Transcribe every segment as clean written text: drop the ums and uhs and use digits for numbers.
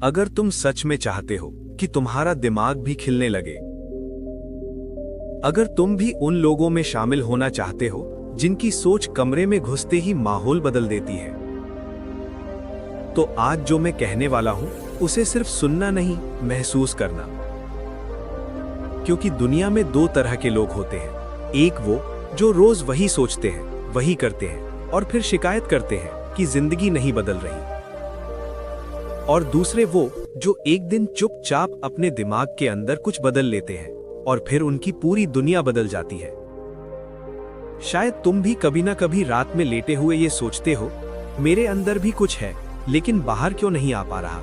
अगर तुम सच में चाहते हो कि तुम्हारा दिमाग भी खिलने लगे, अगर तुम भी उन लोगों में शामिल होना चाहते हो जिनकी सोच कमरे में घुसते ही माहौल बदल देती है, तो आज जो मैं कहने वाला हूं उसे सिर्फ सुनना नहीं, महसूस करना। क्योंकि दुनिया में दो तरह के लोग होते हैं। एक वो जो रोज वही सोचते हैं, वही करते हैं और फिर शिकायत करते हैं कि जिंदगी नहीं बदल रही। और दूसरे वो जो एक दिन चुपचाप अपने दिमाग के अंदर कुछ बदल लेते हैं और फिर उनकी पूरी दुनिया बदल जाती है। शायद तुम भी कभी ना कभी रात में लेटे हुए ये सोचते हो, मेरे अंदर भी कुछ है लेकिन बाहर क्यों नहीं आ पा रहा।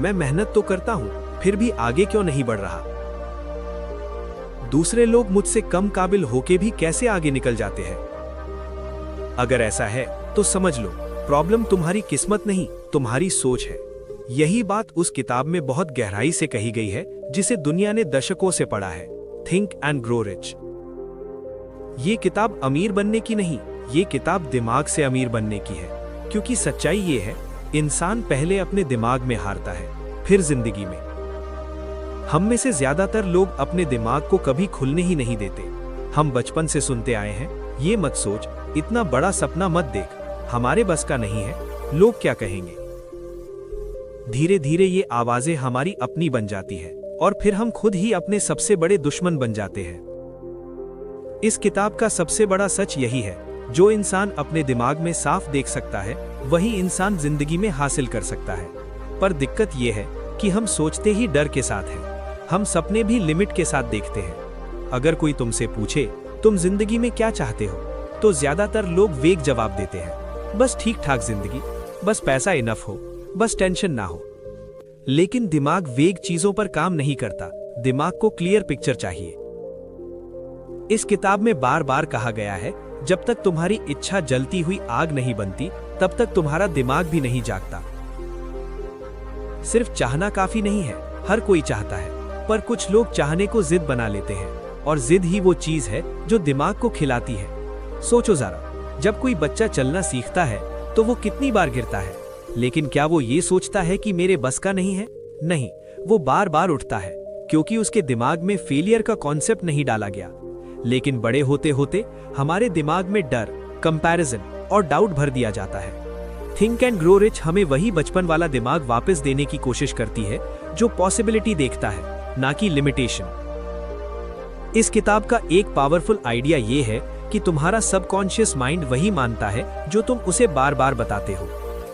मैं मेहनत तो करता हूं, फिर भी आगे क्यों नहीं बढ़ रहा। दूसरे लोग मुझसे कम काबिल होके भी कैसे आगे निकल जाते हैं। अगर ऐसा है तो समझ लो, प्रॉब्लम तुम्हारी किस्मत नहीं, तुम्हारी सोच है। यही बात उस किताब में बहुत गहराई से कही गई है जिसे दुनिया ने दशकों से पढ़ा है, थिंक एंड ग्रो रिच। ये किताब अमीर बनने की नहीं, ये किताब दिमाग से अमीर बनने की है। क्योंकि सच्चाई ये है, इंसान पहले अपने दिमाग में हारता है, फिर जिंदगी में। हम में से ज्यादातर लोग अपने दिमाग को कभी खुलने ही नहीं देते। हम बचपन से सुनते आए हैं, ये मत सोच, इतना बड़ा सपना मत देख, हमारे बस का नहीं है, लोग क्या कहेंगे। धीरे धीरे ये आवाजें हमारी अपनी बन जाती है और फिर हम खुद ही अपने सबसे बड़े दुश्मन बन जाते हैं। इस किताब का सबसे बड़ा सच यही है, जो इंसान अपने दिमाग में साफ देख सकता है, वही इंसान जिंदगी में हासिल कर सकता है। पर दिक्कत यह है कि हम सोचते ही डर के साथ हैं, हम सपने भी लिमिट के साथ देखते हैं। अगर कोई तुमसे पूछे तुम जिंदगी में क्या चाहते हो, तो ज्यादातर लोग वेग जवाब देते हैं, बस ठीक ठाक जिंदगी, बस पैसा इनफ हो, बस टेंशन ना हो। लेकिन दिमाग वेग चीजों पर काम नहीं करता, दिमाग को क्लियर पिक्चर चाहिए। इस किताब में बार बार कहा गया है, जब तक तुम्हारी इच्छा जलती हुई आग नहीं बनती, तब तक तुम्हारा दिमाग भी नहीं जागता। सिर्फ चाहना काफी नहीं है, हर कोई चाहता है, पर कुछ लोग चाहने को जिद बना लेते हैं, और जिद ही वो चीज है जो दिमाग को खिलाती है। सोचो जरा, जब कोई बच्चा चलना सीखता है तो वो कितनी बार गिरता है, लेकिन क्या वो ये सोचता है कि मेरे बस का नहीं है? नहीं, वो बार बार उठता है, क्योंकि उसके दिमाग में फेलियर का कॉन्सेप्ट नहीं डाला गया। लेकिन बड़े होते होते हमारे दिमाग में डर, कंपैरिजन और डाउट भर दिया जाता है। थिंक एंड ग्रो रिच हमें वही बचपन वाला दिमाग वापस देने की कोशिश करती है, जो पॉसिबिलिटी देखता है, ना कि लिमिटेशन। इस किताब का एक पावरफुल आइडिया ये है कि तुम्हारा सबकॉन्शियस माइंड वही मानता है जो तुम उसे बार बार बताते हो।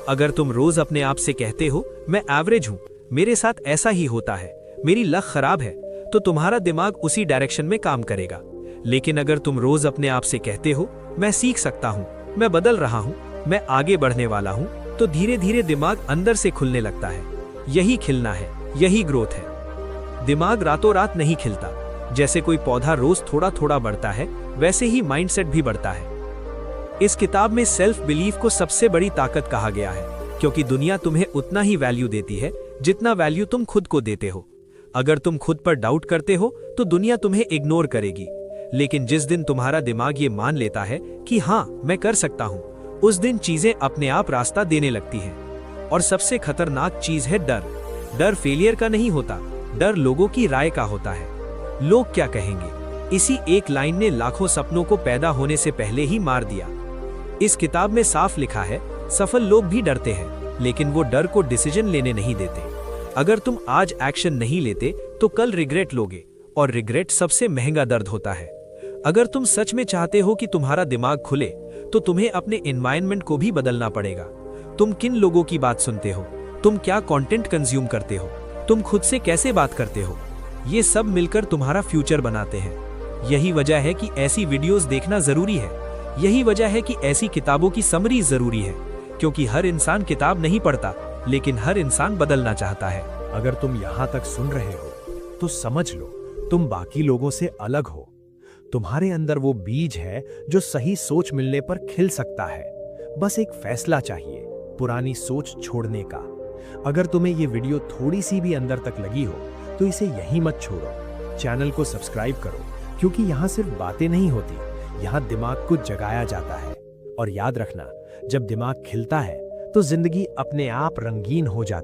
अगर तुम रोज अपने आप से कहते हो, मैं एवरेज हूं, मेरे साथ ऐसा ही होता है, मेरी लक खराब है, तो तुम्हारा दिमाग उसी डायरेक्शन में काम करेगा। लेकिन अगर तुम रोज अपने आप से कहते हो, मैं सीख सकता हूं, मैं बदल रहा हूं, मैं आगे बढ़ने वाला हूं, तो धीरे धीरे दिमाग अंदर से खुलने लगता है। यही खिलना है, यही ग्रोथ है। दिमाग रातों रात नहीं खिलता। जैसे कोई पौधा रोज थोड़ा थोड़ा बढ़ता है, वैसे ही माइंडसेट भी बढ़ता है। इस किताब में सेल्फ बिलीफ को सबसे बड़ी ताकत कहा गया है, क्योंकि दुनिया तुम्हें उतना ही वैल्यू देती है जितना वैल्यू तुम खुद को देते हो। अगर तुम खुद पर डाउट करते हो तो दुनिया तुम्हें इग्नोर करेगी। लेकिन जिस दिन तुम्हारा दिमाग ये मान लेता है कि हाँ, मैं कर सकता हूँ, उस दिन चीजें अपने आप रास्ता देने लगती हैं। और सबसे खतरनाक चीज है डर। डर फेलियर का नहीं होता, डर लोगों की राय का होता है। लोग क्या कहेंगे, इसी एक लाइन ने लाखों सपनों को पैदा होने से पहले ही मार दिया। इस किताब में साफ लिखा है, सफल लोग भी डरते हैं, लेकिन वो डर को डिसीजन लेने नहीं देते। अगर तुम आज एक्शन नहीं लेते तो कल रिग्रेट लोगे, और रिग्रेट सबसे महंगा दर्द होता है। अगर तुम सच में चाहते हो कि तुम्हारा दिमाग खुले, तो तुम्हें अपने एनवायरनमेंट को भी बदलना पड़ेगा। तुम किन लोगों की बात सुनते हो, तुम क्या कंटेंट कंज्यूम करते हो, तुम खुद से कैसे बात करते हो, ये सब मिलकर तुम्हारा फ्यूचर बनाते हैं। यही वजह है कि ऐसी वीडियोस देखना जरूरी है। यही वजह है कि ऐसी किताबों की समरी जरूरी है, क्योंकि हर इंसान किताब नहीं पढ़ता, लेकिन हर इंसान बदलना चाहता है। अगर तुम यहाँ तक सुन रहे हो तो समझ लो, तुम बाकी लोगों से अलग हो। तुम्हारे अंदर वो बीज है जो सही सोच मिलने पर खिल सकता है। बस एक फैसला चाहिए, पुरानी सोच छोड़ने का। अगर तुम्हें ये वीडियो थोड़ी सी भी अंदर तक लगी हो तो इसे यहीं मत छोड़ो। चैनल को सब्सक्राइब करो, क्योंकि यहाँ सिर्फ बातें नहीं होती, यहाँ दिमाग को जगाया जाता है। और याद रखना, जब दिमाग खिलता है तो जिंदगी अपने आप रंगीन हो जाती है।